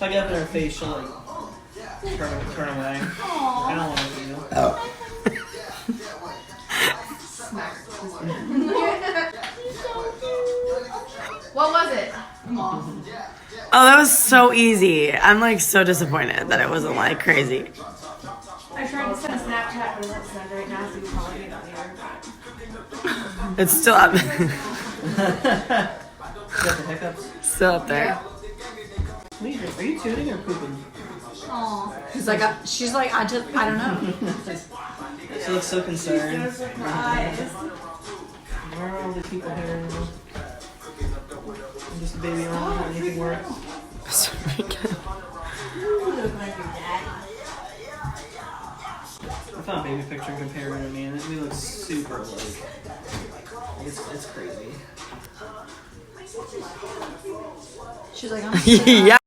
If I get up in her face, she'll like turn away. I don't want to do that. Oh. What was it? Oh, that was so easy. I'm like so disappointed that it wasn't like crazy. I tried to send a Snapchat, but it's not right now, so you probably get on the other. It's still up. You got the hiccups? Still up there. Are you tooting or pooping? Aw. She's like, I don't know. She looks so concerned. Those are her eyes. Where are all the people here? I'm just a baby on anything works. I found a baby picture compared to me, and we look super alike. It's crazy. She's like, I'm Yeah.